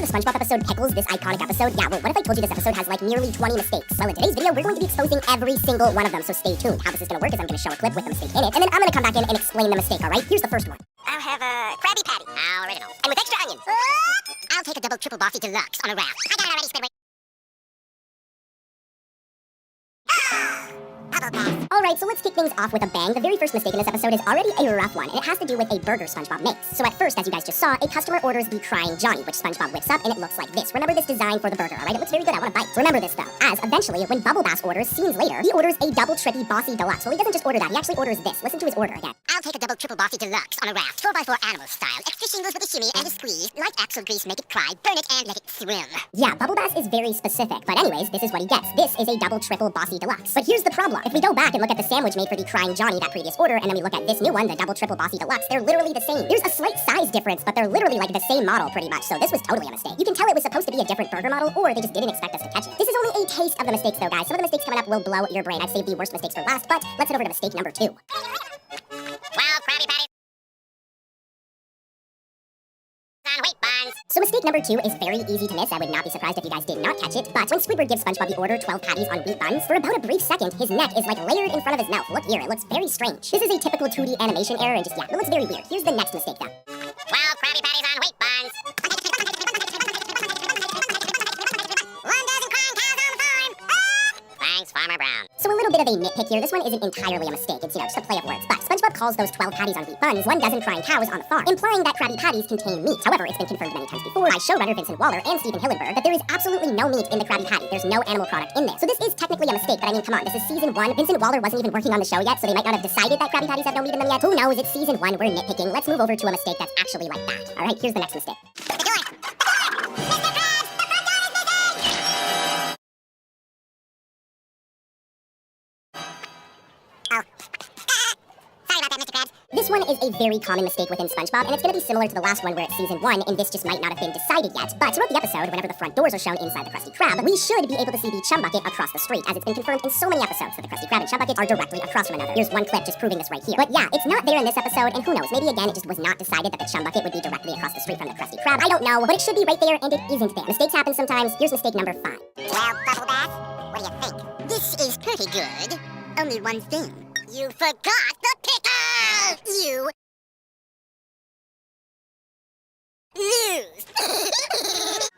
the SpongeBob episode Pickles, this iconic episode? Yeah, well, what if I told you this episode has like nearly 20 mistakes? Well, in today's video, we're going to be exposing every single one of them, so stay tuned. How this is going to work is I'm going to show a clip with the mistake in it, and then I'm going to come back in and explain the mistake, all right? Here's the first one. I'll have a Krabby Patty. Original. And with extra onions. I'll take a double triple bossy deluxe on a wrap. I got it already, Squidward. Alright, so let's kick things off with a bang. The very first mistake in this episode is already a rough one, and it has to do with a burger SpongeBob makes. So at first, as you guys just saw, a customer orders the Crying Johnny, which SpongeBob whips up, and it looks like this. Remember this design for the burger, alright? It looks very good, I want a bite. Remember this, though, as eventually, when Bubble Bass orders, scenes later, he orders a double trippy bossy deluxe. Well, he doesn't just order that, he actually orders this. Listen to his order again. I'll take a double triple bossy deluxe on a raft, 4x4 animal style. Extra shingles with a shimmy and a squeeze. Like axle grease, make it cry, burn it, and let it swim. Yeah, Bubble Bass is very specific, but anyways, this is what he gets. This is a double triple bossy deluxe. But here's the problem. If we go back and look at the sandwich made for the Crying Johnny, that previous order, and then we look at this new one, the double triple bossy deluxe, they're literally the same. There's a slight size difference, but they're literally like the same model pretty much, so this was totally a mistake. You can tell it was supposed to be a different burger model, or they just didn't expect us to catch it. This is only a taste of the mistakes though, guys. Some of the mistakes coming up will blow your brain. I've saved the worst mistakes for last, but let's head over to mistake number 2. Wow, Krabby Patty. On wheat buns. So mistake number 2 is very easy to miss. I would not be surprised if you guys did not catch it, but when Squidward gives SpongeBob the order 12 patties on wheat buns, for about a brief second, his neck is like layered in front of his mouth. Look here, it looks very strange. This is a typical 2D animation error and just, yeah, it looks very weird. Here's the next mistake though. Wow, Krabby Patties on wheat buns. One dozen crying cows on the farm. Thanks, Farmer Brown. So a little bit of a nitpick here. This one isn't entirely a mistake. It's, just a play of words. But SpongeBob calls those 12 patties on wheat buns 1 dozen crying cows on the farm, implying that Krabby Patties contain meat. However, it's been confirmed many times before by showrunner Vincent Waller and Stephen Hillenburg that there is absolutely no meat in the Krabby Patty. There's no animal product in there. So this is technically a mistake, but I mean, come on, this is season 1. Vincent Waller wasn't even working on the show yet, so they might not have decided that Krabby Patties have no meat in them yet. Who knows? It's season 1. We're nitpicking. Let's move over to a mistake that's actually like that. All right, here's the next mistake. This one is a very common mistake within SpongeBob, and it's going to be similar to the last one where it's season 1, and this just might not have been decided yet. But throughout the episode, whenever the front doors are shown inside the Krusty Krab, we should be able to see the Chum Bucket across the street, as it's been confirmed in so many episodes that the Krusty Krab and Chum Bucket are directly across from another. Here's one clip just proving this right here. But yeah, it's not there in this episode, and who knows, maybe again it just was not decided that the Chum Bucket would be directly across the street from the Krusty Krab. I don't know, but it should be right there, and it isn't there. Mistakes happen sometimes. Here's mistake number 5. Well, Bubble Bath, what do you think? This is pretty good. Only one thing. You forgot the pickle! You lose.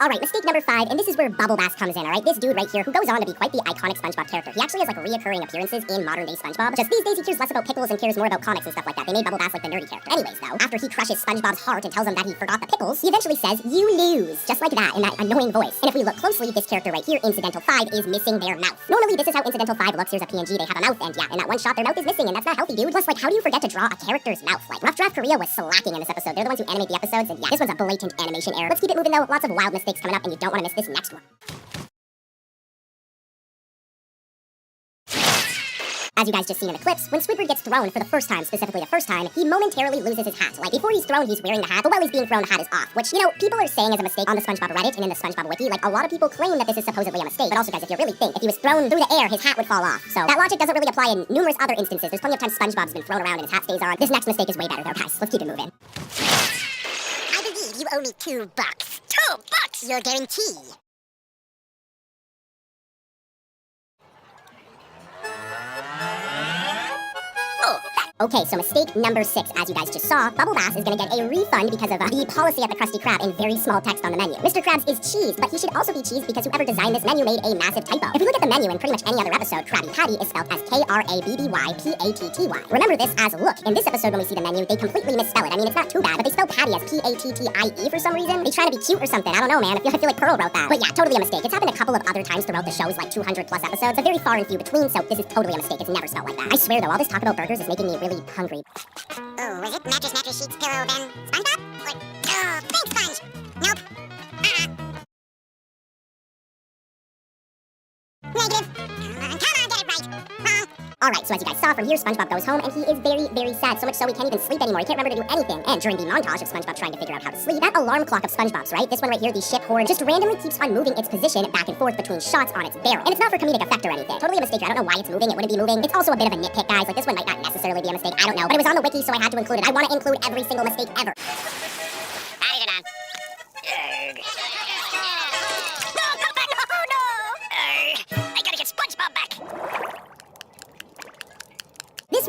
Alright, mistake number 5, and this is where Bubble Bass comes in, alright? This dude right here, who goes on to be quite the iconic SpongeBob character. He actually has like reoccurring appearances in modern-day SpongeBob. Just these days he cares less about pickles and cares more about comics and stuff like that. They made Bubble Bass like the nerdy character. Anyways, though, after he crushes SpongeBob's heart and tells him that he forgot the pickles, he eventually says, "You lose," just like that, in that annoying voice. And if we look closely, this character right here, Incidental 5, is missing their mouth. Normally, this is how Incidental 5 looks. Here's a PNG, they have a mouth, and yeah, in that one shot, their mouth is missing, and that's not healthy, dude. Plus, like, how do you forget to draw a character's mouth? Like, Rough Draft Korea was slacking in this episode. They're the ones who animate the episodes, and yeah, this one's a blatant animation error. Let's keep it moving, though. Lots of wild mistakes coming up, and you don't want to miss this next one. As you guys just seen in the clips, when Squidward gets thrown for the first time, specifically the first time, he momentarily loses his hat. Like, before he's thrown, he's wearing the hat, but while he's being thrown, the hat is off. Which, people are saying is a mistake on the SpongeBob Reddit and in the SpongeBob Wiki. Like, a lot of people claim that this is supposedly a mistake. But also, guys, if you really think, if he was thrown through the air, his hat would fall off. So, that logic doesn't really apply in numerous other instances. There's plenty of times SpongeBob's been thrown around and his hat stays on. This next mistake is way better, though, guys. Let's keep it moving. I believe you owe me $2. $2! Your guarantee. Okay, so mistake number 6, as you guys just saw, Bubble Bass is gonna get a refund because of the policy at the Krusty Krab in very small text on the menu. Mr. Krabs is cheese, but he should also be cheese because whoever designed this menu made a massive typo. If we look at the menu in pretty much any other episode, Krabby Patty is spelled as Krabbypatty. Remember this as look. In this episode, when we see the menu, they completely misspell it. I mean, it's not too bad, but they spell patty as Pattie for some reason. They try to be cute or something. I don't know, man. I feel like Pearl wrote that. But yeah, totally a mistake. It's happened a couple of other times throughout the show's like 200 plus episodes, but very far and few between, so this is totally a mistake. It's never spelled like that. I swear though, all this talk about burgers is making me really hungry. Oh, is it mattress, sheets, pillow, then SpongeBob? Or, oh, thanks, Sponge. Nope. Negative. Come on, get it right. Wrong. Alright, so as you guys saw from here, SpongeBob goes home and he is very, very sad. So much so he can't even sleep anymore. He can't remember to do anything. And during the montage of SpongeBob trying to figure out how to sleep, that alarm clock of SpongeBob's, right? This one right here, the ship horn, just randomly keeps on moving its position back and forth between shots on its barrel. And it's not for comedic effect or anything. Totally a mistake. I don't know why it's moving. It wouldn't be moving. It's also a bit of a nitpick, guys. Like, this one might not necessarily be a mistake. I don't know. But it was on the wiki, so I had to include it. I want to include every single mistake ever. Patties are done.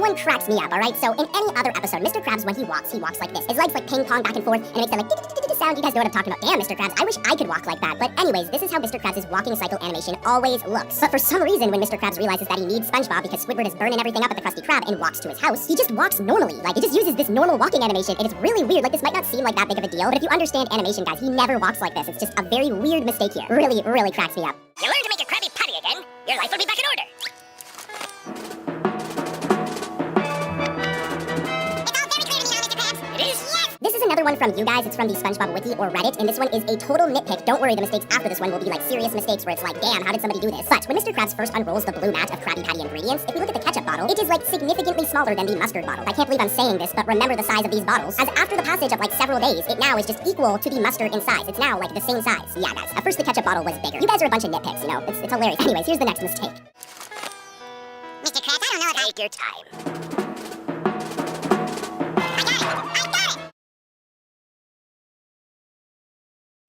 one cracks me up, alright? So in any other episode, Mr. Krabs, when he walks like this. His legs like ping pong back and forth, and it makes that like sound. You guys know what I'm talking about. Damn, Mr. Krabs, I wish I could walk like that. But anyways, this is how Mr. Krabs' walking cycle animation always looks. But for some reason, when Mr. Krabs realizes that he needs SpongeBob because Squidward is burning everything up at the Krusty Krab and walks to his house, he just walks normally. Like, he just uses this normal walking animation. It is really weird. Like, this might not seem like that big of a deal, but if you understand animation, guys, he never walks like this. It's just a very weird mistake here. Really, really cracks me up. You learn to make a Krabby Patty again, your life will be back in order. It's all very clear to me now, Mr. Krabs. It is? Yes! This is another one from you guys. It's from the SpongeBob Wiki or Reddit, and this one is a total nitpick. Don't worry, the mistakes after this one will be like serious mistakes where it's like, damn, how did somebody do this? But when Mr. Krabs first unrolls the blue mat of Krabby Patty ingredients, if we look at the ketchup bottle, it is like significantly smaller than the mustard bottle. I can't believe I'm saying this, but remember the size of these bottles. As after the passage of like several days, it now is just equal to the mustard in size. It's now like the same size. Yeah, guys, at first the ketchup bottle was bigger. You guys are a bunch of nitpicks, you know? It's hilarious. Anyways, here's the next mistake. Mr. Krabs, I don't know if take your time. I got it!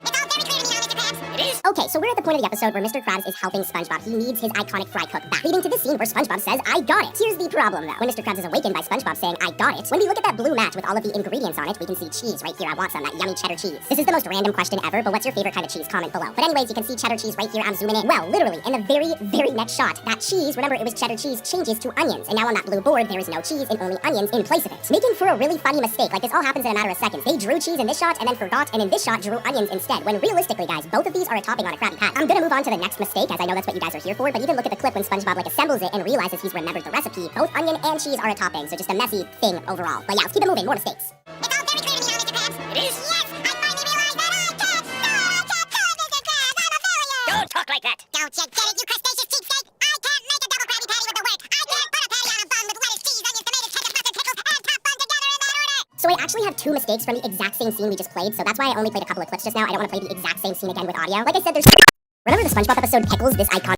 It's all very clear to me now, Mr. Krabs. It is? Okay, so we're at the point of the episode where Mr. Krabs is helping SpongeBob. He needs his iconic fry cook back, leading to the scene where SpongeBob says, I got it. Here's the problem, though. When Mr. Krabs is awakened by SpongeBob saying, I got it, when we look at that blue mat with all of the ingredients on it, we can see cheese right here. I want some, that yummy cheddar cheese. This is the most random question ever, but what's your favorite kind of cheese? Comment below. But anyways, you can see cheddar cheese right here. I'm zooming in. Well, literally, in the very, very next shot, that cheese, remember it was cheddar cheese, changes to onions. And now on that blue board, there is no cheese and only onions in place of it. Making for a really funny mistake. Like, this all happens in a matter of seconds. They drew cheese in this shot and then forgot, and in this shot drew onions instead. When realistically, guys, both of these are a topping on a Krabby Patty. I'm gonna move on to the next mistake, as I know that's what you guys are here for, but even look at the clip when SpongeBob like assembles it and realizes he's remembered the recipe. Both onion and cheese are a topping, so just a messy thing overall. But yeah, let's keep it moving. More mistakes. It's all very clear to me now, Mr. Krabs. It is? Yes! I finally realized that I can't do it, Mr. Krabs! I'm a failure! Don't talk like that! Don't you get it, you crustaceous cheapskate? I can't make a double Krabby Patty with the work! I can't put a patty on a bun with lettuce, cheese, onions, tomatoes, ketchup, mustard, pickles, and top bun together in that order! So I actually have two mistakes from the exact same scene we just played, so that's why I only played a couple of clips just now. I don't want to play the exact same scene again with audio. Like I said, there's... Remember the SpongeBob episode Pickles, this icon...